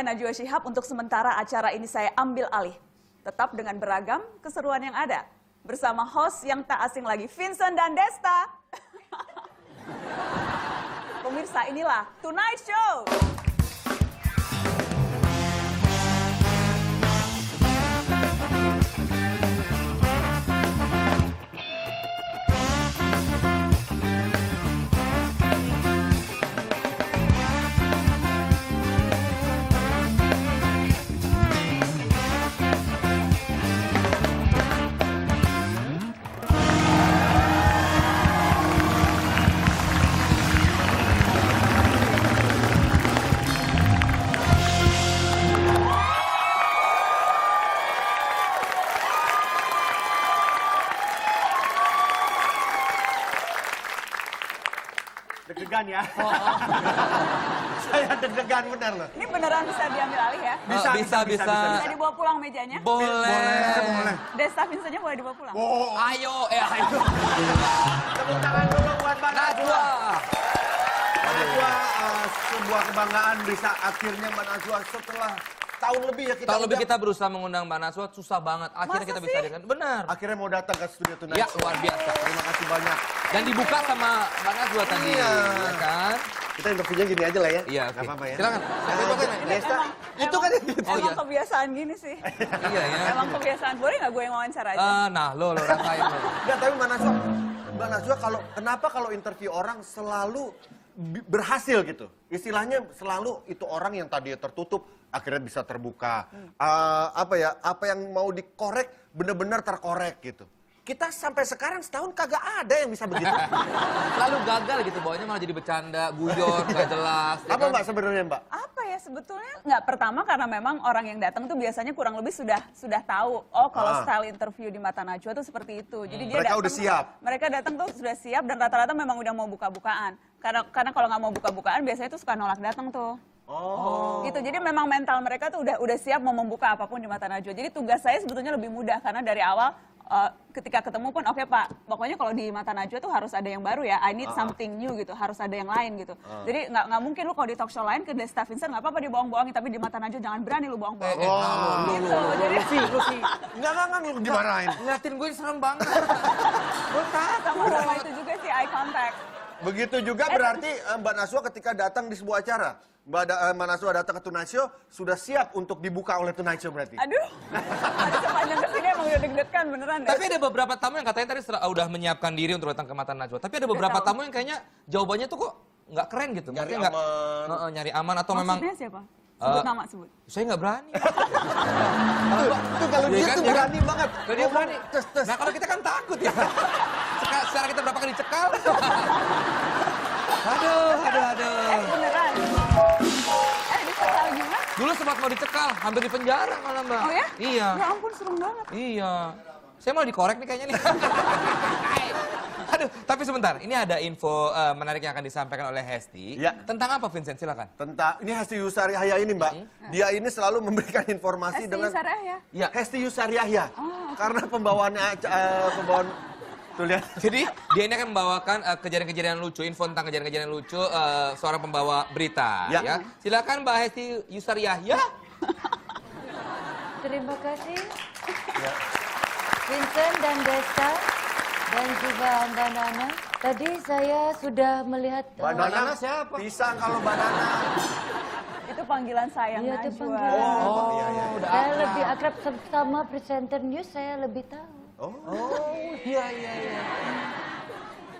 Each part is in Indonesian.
Saya Najwa Shihab, untuk sementara acara ini saya ambil alih. Tetap dengan beragam keseruan yang ada. Bersama host yang tak asing lagi, Vincent dan Desta. Pemirsa, inilah Tonight Show. Deg-degan ya. Saya deg-degan benar loh. Ini beneran bisa diambil alih ya? Bisa. Bisa dibawa pulang mejanya? Boleh. Desta Vincentnya boleh dibawa pulang? Oh, Ayo. tepuk tangan dulu buat Mbak Najwa. Mbak Najwa, sebuah kebanggaan bisa akhirnya Mbak Najwa setelah tahun lebih ya kita. Tahun lebih kita berusaha mengundang Mbak Najwa, susah banget. Akhirnya Masa kita bisa sih? hadirkan. Benar. Akhirnya mau datang ke studio Tonight Ya, Show. luar biasa. Terima kasih banyak. Dan dibuka sama Mbak Najwa tadi, Iya. ya kan? Kita interviewnya gini aja lah ya. Iya, Nggak oke. apa-apa ya. Silakan. Sampai bukain aja. Desta, itu kan yang gitu. Oh, Emang iya. kebiasaan gini sih. Iya ya. Emang kebiasaan. Boleh nggak gue yang wawancara aja? Nah, lo rasain lo. Enggak, tapi Mbak Najwa kenapa kalau interview orang selalu berhasil gitu? Istilahnya selalu itu orang yang tadi tertutup akhirnya bisa terbuka. Apa yang mau dikorek benar-benar terkorek gitu. Kita sampai sekarang setahun kagak ada yang bisa begitu. Selalu gagal gitu, bawahnya malah jadi bercanda, guyon, gak jelas. ya Apa kan? Mbak sebenarnya Mbak? Apa ya sebetulnya? Nggak, pertama karena memang orang yang datang tuh biasanya kurang lebih sudah tahu. Oh, kalau style interview di Mata Najwa tuh seperti itu. Jadi dia Mereka datang udah siap. Mereka datang tuh sudah siap dan rata-rata memang udah mau buka-bukaan. Karena kalau nggak mau buka-bukaan biasanya tuh suka nolak datang tuh. Oh. Gitu. Jadi memang mental mereka tuh udah siap mau membuka apapun di Mata Najwa. Jadi tugas saya sebetulnya lebih mudah karena dari awal ketika ketemu pun oke Pak, pokoknya kalau di Mata Najwa tuh harus ada yang baru ya. I need something new gitu, harus ada yang lain gitu. Jadi nggak mungkin lu kalau di talk show lain ke Desta Vincent nggak apa-apa dibohong-bohongin, tapi di Mata Najwa jangan berani lu bohong-bohong. Gitu. Jadi Enggak, lu dimarahin. Ngeliatin gue serem banget. Gue sama itu juga sih eye contact. Begitu juga berarti Mbak Najwa ketika datang di sebuah acara. Mbak Najwa datang ke Tonight Show, sudah siap untuk dibuka oleh Tonight Show berarti? Aduh, sepanjang kesini emang udah deg-degan beneran deh. Tapi ada beberapa tamu yang katanya tadi udah menyiapkan diri untuk datang ke Mata Najwa. Tapi ada beberapa tahu. tamu yang kayaknya jawabannya tuh kok nggak keren gitu. Nyari Maksudnya aman. nyari aman atau memang... Maksudnya siapa? Sebut nama, sebut. Saya nggak berani. Tuh kalau Iya dia kan, tuh iya kan? berani banget. Kalau dia berani. Tes. Nah kalau kita kan takut ya. Secara kita berapa kali dicekal. Aduh. Beneran? Dicekal gimana? Dulu sempat mau dicekal, hampir di penjara malah Mbak. Oh ya? Iya. Ya ampun, serem banget. Iya. Saya malah dikorek nih kayaknya nih. Aduh, tapi sebentar. Ini ada info menarik yang akan disampaikan oleh Hesti. Ya. Tentang apa Vincent? Silakan. Ini Hesti Yusari Yahya ini Mbak. Dia ini selalu memberikan informasi Hesti dengan... Yusari Yahya? Ya. Hesti Yusari Yahya. Karena pembawaannya, tuh lihat. Jadi dia ini akan membawakan kejadian-kejadian lucu, info tentang kejadian-kejadian lucu seorang pembawa berita. Ya. Ya. Silakan Mbak Hesti Yusari Yahya. Terima kasih Ya. Vincent dan Desta dan juga Anda Nana. Tadi saya sudah melihat Banana siapa? Pisang kalau banana. Itu panggilan sayang Iya, itu Najwa. panggilan. Iya. saya lebih akrab sama presenter news, saya lebih tahu. Oh. Iya.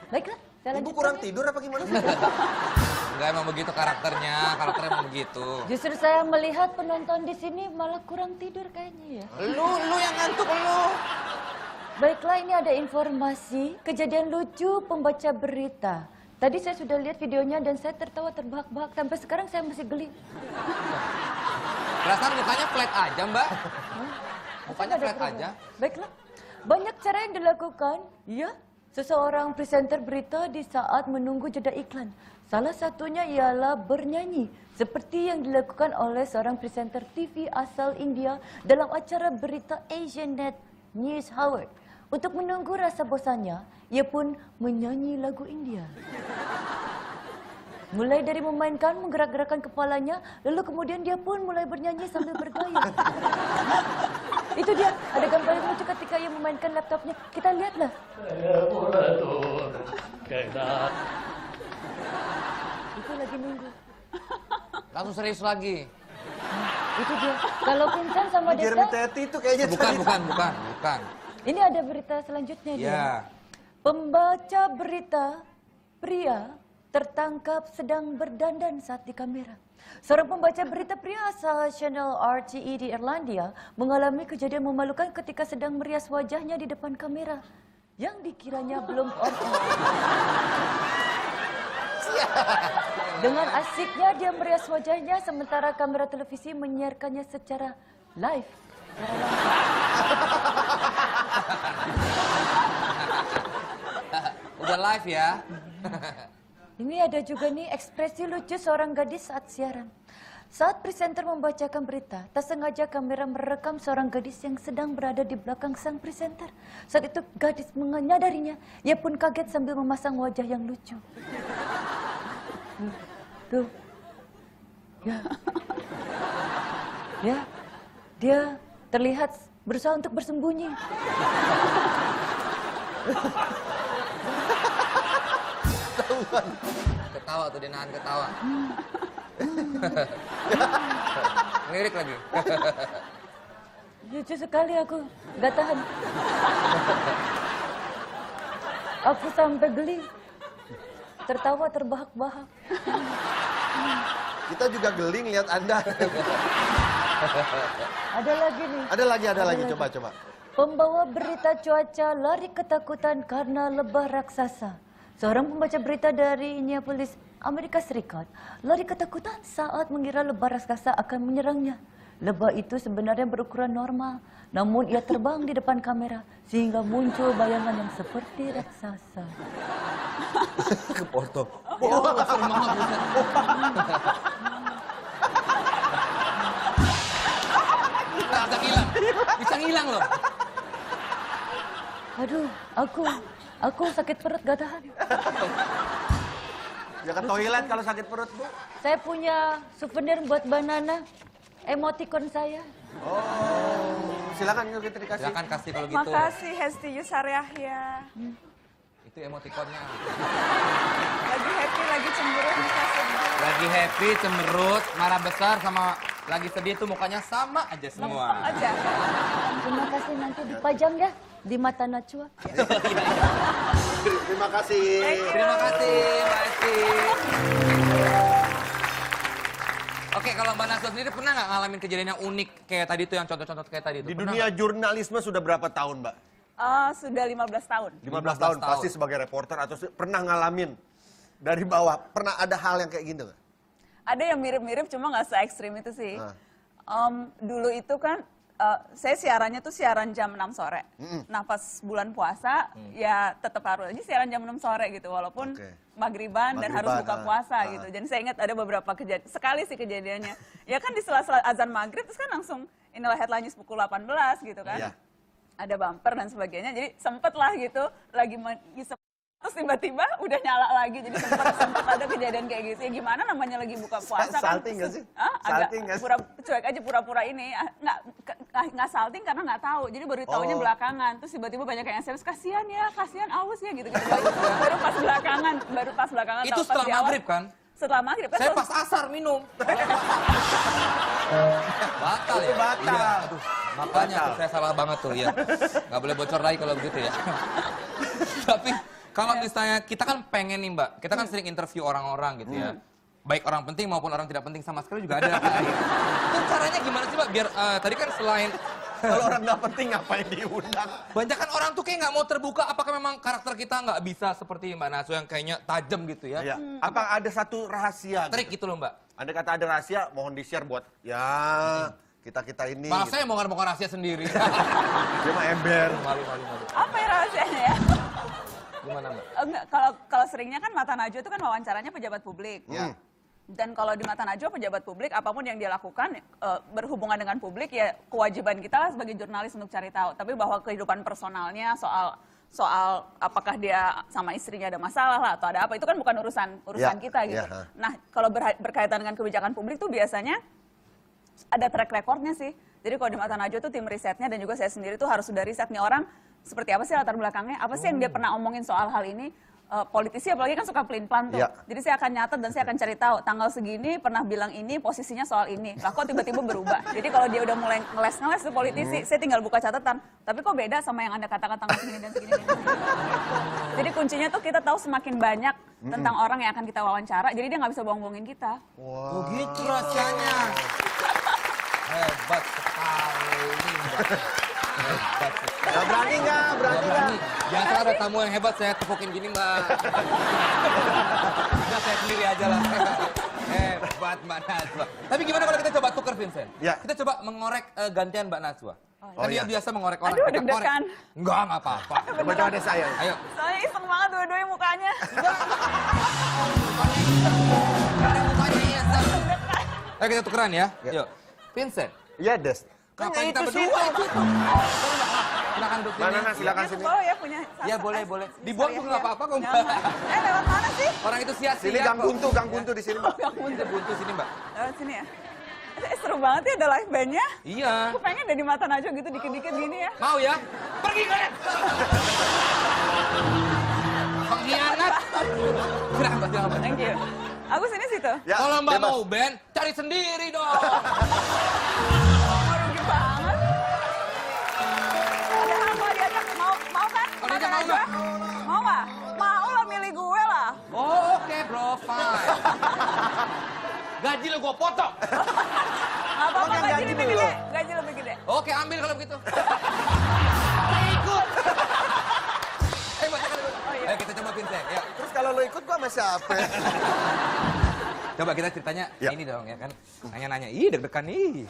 Baiklah, saya Ibu lanjutkan kurang ya. tidur apa gimana? Enggak emang begitu karakternya emang begitu. Justru saya melihat penonton di sini malah kurang tidur kayaknya ya. Lu yang ngantuk lu. Baiklah, ini ada informasi kejadian lucu pembaca berita. Tadi saya sudah lihat videonya dan saya tertawa terbahak-bahak. Sampai sekarang saya masih geli. Perasaan mukanya flat aja, Mbak. Mukanya Ada flat problem. aja. Baiklah, banyak cara yang dilakukan, ya, seseorang presenter berita di saat menunggu jeda iklan. Salah satunya ialah bernyanyi, seperti yang dilakukan oleh seorang presenter TV asal India dalam acara berita Asianet News Hour. Untuk menunggu rasa bosannya, ia pun menyanyi lagu India. Mulai dari memainkan, menggerak-gerakkan kepalanya, lalu kemudian dia pun mulai bernyanyi sambil bergaya. Itu dia, adegan paling lucu ketika ia memainkan laptopnya. Kita lihatlah. Itu lagi nunggu. Langsung serius lagi. Itu dia. Kalau Vincent sama Jeremy Desta, Teti itu kayaknya Bukan. ini ada berita selanjutnya dia. Ya. Pembaca berita pria tertangkap sedang berdandan saat di kamera. Seorang pembaca berita pria asal Channel RTE di Irlandia mengalami kejadian memalukan ketika sedang merias wajahnya di depan kamera yang dikiranya belum on air. Dengan asiknya dia merias wajahnya sementara kamera televisi menyiarkannya secara live. Udah live ya. Ini ada juga nih ekspresi lucu seorang gadis saat siaran. Saat presenter membacakan berita, tak sengaja kamera merekam seorang gadis yang sedang berada di belakang sang presenter. Saat itu gadis menyadarinya, ia pun kaget sambil memasang wajah yang lucu. Tuh. Ya, dia terlihat berusaha untuk bersembunyi. Ketawa tuh, dia nahan ketawa. Ngelirik lagi. Lucu sekali aku, gak tahan. Aku sampai geli. Tertawa terbahak-bahak. Kita juga geli lihat Anda. Ada lagi nih. Ada lagi. Coba. Pembawa berita cuaca lari ketakutan karena lebah raksasa. Seorang pembaca berita dari Minneapolis, Amerika Serikat, lari ketakutan saat mengira lebah raksasa akan menyerangnya. Lebah itu sebenarnya berukuran normal, namun ia terbang di depan kamera sehingga muncul bayangan yang seperti raksasa. Ke Porto. Oh, serem banget. Bisa ngilang loh. Aduh, aku sakit perut gak tahan. Ya ke toilet kalau sakit perut, Bu. Saya punya souvenir buat banana, emoticon saya. Oh, silakan kita dikasih. Silakan kasih kalau gitu. Makasih Hesti Yusar Yahya. Itu emotikonnya. Lagi happy, lagi cemberut, bisa sedih. Lagi happy, cemberut, marah besar sama lagi sedih tuh mukanya sama aja semua. Lempeng aja. Terima kasih, nanti dipajang ya di mata Najwa. Terima kasih. Terima kasih Mbak Esti. Oke, kalau Mbak Najwa sendiri pernah nggak ngalamin kejadian yang unik kayak tadi tuh, yang contoh-contoh kayak tadi tuh? Di Pernah dunia nggak? jurnalisme sudah berapa tahun, Mbak? Sudah 15 tahun. 15 tahun. tahun. Pasti sebagai reporter atau pernah ngalamin dari bawah. Pernah ada hal yang kayak gitu nggak? Ada yang mirip-mirip, cuma nggak se-ekstrim itu sih. Ah. Dulu itu kan, saya siarannya tuh siaran jam 6 sore. Nah pas bulan puasa, ya tetap harus aja siaran jam 6 sore gitu. Walaupun Oke. maghriban dan harus Maghriban, buka puasa gitu. Dan saya ingat ada beberapa kejadian, sekali sih kejadiannya. Ya kan di sela-sela azan maghrib, terus kan langsung inilah headline news pukul 18 gitu kan. Iya. Ada bumper dan sebagainya, jadi sempet lah gitu, lagi ngisep, terus tiba-tiba udah nyala lagi, jadi sempet ada kejadian kayak gitu. Ya gimana namanya lagi buka puasa kan? Salting nggak sih? Agak Salting nggak sih? cuek aja pura-pura ini, nggak salting karena nggak tahu, jadi baru tahunya Oh. belakangan. Terus tiba-tiba banyak yang SMS, kasihan aus ya gitu. Baru pas belakangan Itu tahu, pas setelah di awal. maghrib kan? Setelah maghrib kan? Saya terus- pas asar minum. Batal ya? Itu batal. Iya, aduh, makanya Batal. tuh saya salah banget tuh ya. Nggak boleh bocor lagi kalau begitu ya. Tapi kalau misalnya kita kan pengen nih Mbak, kita kan sering interview orang-orang gitu ya. Baik orang penting maupun orang tidak penting sama sekali juga ada. Itu caranya gimana sih Mbak? Biar tadi kan selain Kalau orang nggak penting ngapain diundang? banyak kan orang tuh kayak nggak mau terbuka. Apakah memang karakter kita nggak bisa seperti Mbak Najwa yang kayaknya tajam gitu ya? Ya. Apa ada satu rahasia? Trik gitu loh Mbak. Anda kata ada rahasia, mohon di-share buat ya kita ini. Malah gitu. saya mau ngomong rahasia sendiri. Dia mah ember. Malu. Apa ya rahasianya ya? Gimana Mbak? Enggak, kalau seringnya kan Mata Najwa itu kan wawancaranya pejabat publik. Ya. Dan kalau di Mata Najwa pejabat publik apapun yang dia lakukan berhubungan dengan publik ya kewajiban kita lah sebagai jurnalis untuk cari tahu. Tapi bahwa kehidupan personalnya soal soal apakah dia sama istrinya ada masalah lah atau ada apa, itu kan bukan urusan Ya, kita gitu. ya. Nah, kalau berkaitan dengan kebijakan publik tuh biasanya ada track recordnya sih. Jadi kalau di Mata Najwa tuh tim risetnya dan juga saya sendiri tuh harus sudah riset nih orang seperti apa sih latar belakangnya, apa sih yang dia pernah omongin soal hal ini. Politisi apalagi kan suka pelin-pelan tuh. Ya. Jadi saya akan nyatet dan saya akan cari tahu tanggal segini pernah bilang ini, posisinya soal ini. Lah kok tiba-tiba berubah. Jadi kalau dia udah mulai ngeles-ngeles tuh politisi, saya tinggal buka catatan. Tapi kok beda sama yang Anda katakan tanggal segini dan segini. Jadi kuncinya tuh kita tahu semakin banyak tentang orang yang akan kita wawancara, jadi dia nggak bisa bohong-bohongin kita. Oh gitu rasanya. Hebat sekali ini, Mbak. Hebat sekali. Nah, berani nggak? Berani nggak? Jangan ada tamu yang hebat, saya tepukin gini, Mbak. Udah, saya sendiri aja lah. Hebat, Mbak Najwa. Tapi gimana kalau kita coba tuker, Vincent? Ya. Kita coba mengorek gantian Mbak Najwa. Oh, Kan dia iya. biasa mengorek orang. Aduh, kita deg-degan. korek. Enggak apa-apa. Coba ada saya. Ayo. Soalnya iseng banget dua-duanya mukanya. Ada mukanya iya, Sam. Ayo kita tukeran ya. Ya. Yuk. Vincent. Iya, Des. Ngapain kita itu sih. berdua itu? Silakan duduk sini. Mana, silakan Dia sini. bawa ya punya. Ya, boleh, boleh. Dibuang juga nggak apa-apa kok, Mbak. Jangan. Lewat mana sih? Orang itu sia-sia. Sini Gang kok. Buntu di sini, Mbak. Ini buntu sini, Mbak. Lewat sini ya. Seru banget ya ada live bandnya. Iya. Aku pengen dari Mata Najwa gitu dikit-dikit gini ya. Mau ya? Pergi kalian. Pengkhianat. Silahkan, Mbak. Silahkan, Mbak. Thank you. Aku sini situ. Ya, Kalau Mbak bebas. mau band, cari sendiri dong. Mau rugi banget. Ada hamba diajak mau kan? Oh, diajak Mata mau Najwa? nggak? Mau nggak? Mau lah milih gue lah. Oh, oke, bro. Fine. Gaji lo gue potong. Nggak apa-apa, Makan gaji gaji lebih dulu. gede. Gaji lebih gede. Oke, ambil kalau begitu. Saya ikut. Ayo, Mbak, silakan dulu. Oh, iya. Ayo, kita coba Vincent. Ya. Terus kalau lo ikut, gua sama siapa? Coba kita ceritanya Ya. ini dong ya kan. Nanya-nanya. Ih, deg-degan nih.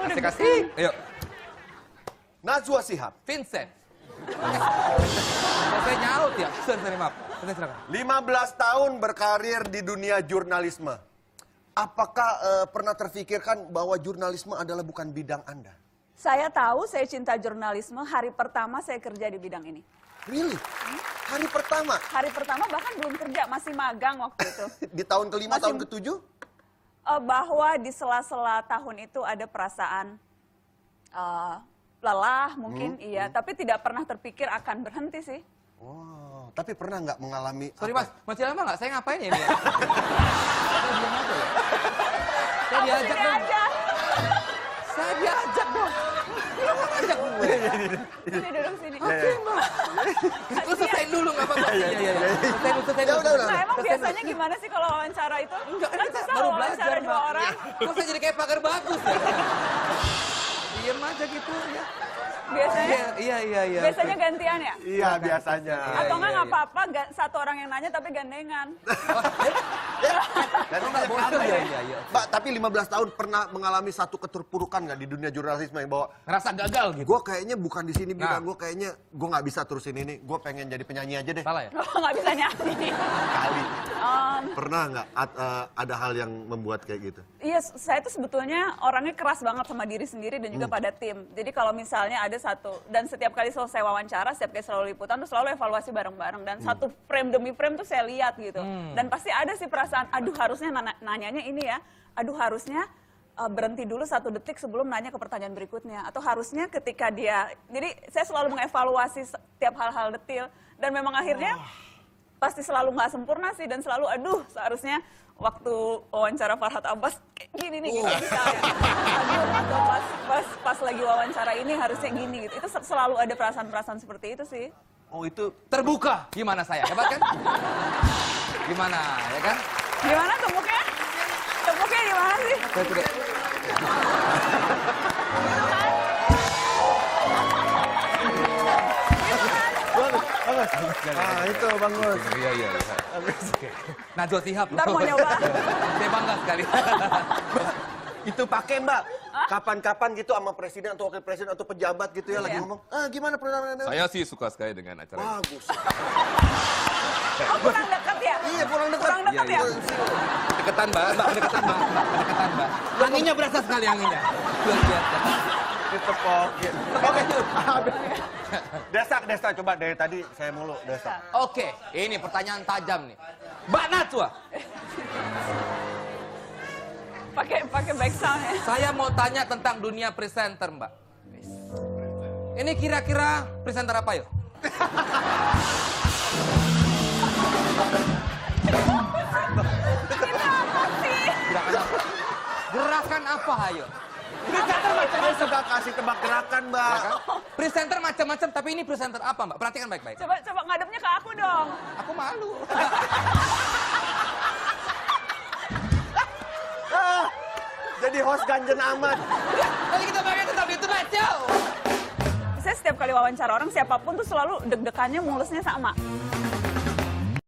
Kasih-kasih. Ayo, Najwa Shihab. Vincent. Kok saya nyaut ya? Sorry, maaf. Vincent, silakan. 15 tahun berkarir di dunia jurnalisme. Apakah pernah terfikirkan bahwa jurnalisme adalah bukan bidang Anda? Saya tahu saya cinta jurnalisme hari pertama saya kerja di bidang ini. Really? Hari pertama? Hari pertama bahkan belum kerja, masih magang waktu itu. Di tahun kelima, Masih- tahun ketujuh? Bahwa di sela-sela tahun itu ada perasaan lelah mungkin, iya. Tapi tidak pernah terpikir akan berhenti sih. Wow, tapi pernah nggak mengalami... Sorry apa? mas, masih lama nggak? Saya ngapain ya ini? Ya? Saya diam aja ya? Saya Aku diajak sini dong. aja. Saya diajak dong. Ajak gue. Sini duduk sini. Oke mbak. Lu selesaiin dulu nggak apa-apa. Iya. Selesaiin Ya, dulu. udah. Nah emang biasanya gimana sih kalau wawancara itu? Enggak, Kan ini kita susah baru loh wawancara belajar dua mbak. orang. Kok saya jadi kayak pagar bagus ya? Diam aja gitu ya. Biasanya, Iya. biasanya gantian ya? Iya, biasanya. Atau enggak iya. nggak apa-apa, satu orang yang nanya tapi gandengan. Dan Nggak bosan ya? Iya. Mbak, tapi 15 tahun pernah mengalami satu keterpurukan nggak di dunia jurnalisme yang bahwa Ngerasa gagal gitu. gue kayaknya bukan di sini bidang, Nah. gue kayaknya gue nggak bisa terusin ini, gue pengen jadi penyanyi aja deh. Salah ya? Nggak bisa nyanyi. Kali. Em, Pernah nggak ada hal yang membuat kayak gitu? Iya, saya tuh sebetulnya orangnya keras banget sama diri sendiri dan juga pada tim. Jadi kalau misalnya ada satu, dan setiap kali selesai wawancara, setiap kali selalu liputan tuh selalu evaluasi bareng-bareng. Dan satu frame demi frame tuh saya lihat gitu. Dan pasti ada sih perasaan, aduh harusnya nanyanya ini ya. Aduh harusnya berhenti dulu 1 detik sebelum nanya ke pertanyaan berikutnya. Atau harusnya ketika dia, jadi saya selalu mengevaluasi setiap hal-hal detil. Dan memang akhirnya pasti selalu nggak sempurna sih. Dan selalu aduh seharusnya waktu wawancara Farhad Abbas kayak gini nih gitu misalnya. Aduh, atau pas lagi wawancara ini harusnya gini gitu. Itu selalu ada perasaan-perasaan seperti itu sih. Oh itu Terbuka. Gimana saya? Hebat kan? Gimana ya kan? Gimana tepuknya? Tepuknya gimana sih? Saya tidak. itu Bang Gus. Iya. Najwa Shihab. Ntar mau nyoba. Saya bangga sekali. Itu pakai Mbak. Kapan-kapan gitu sama presiden atau wakil presiden atau pejabat gitu ya lagi Iya. ngomong, gimana perdana? Saya sih suka sekali dengan acara ini. Bagus. Oh, kurang dekat ya? Iya, kurang dekat. Kurang dekat ya? Deketan mbak. Deketan mbak. Anginnya berasa sekali anginnya. Luar biasa. Ditepok. Oke. Desa, coba dari tadi saya mulu, Desa. Oke, ini pertanyaan tajam nih. Mbak Najwa, Pakai back sound ya. saya mau tanya tentang dunia presenter, Mbak. Ini kira-kira presenter apa yuk? Gerakan apa ayo? Presenter macam-macam suka kasih tebak gerakan, Mbak. Presenter macam-macam, tapi ini presenter apa, Mbak? Perhatikan baik-baik. Coba ngadepnya ke aku dong. Aku malu. Jadi host ganjen amat. Nanti kita pakai tetap itu Show. Saya setiap kali wawancara orang siapapun tuh selalu deg-degannya mulusnya sama.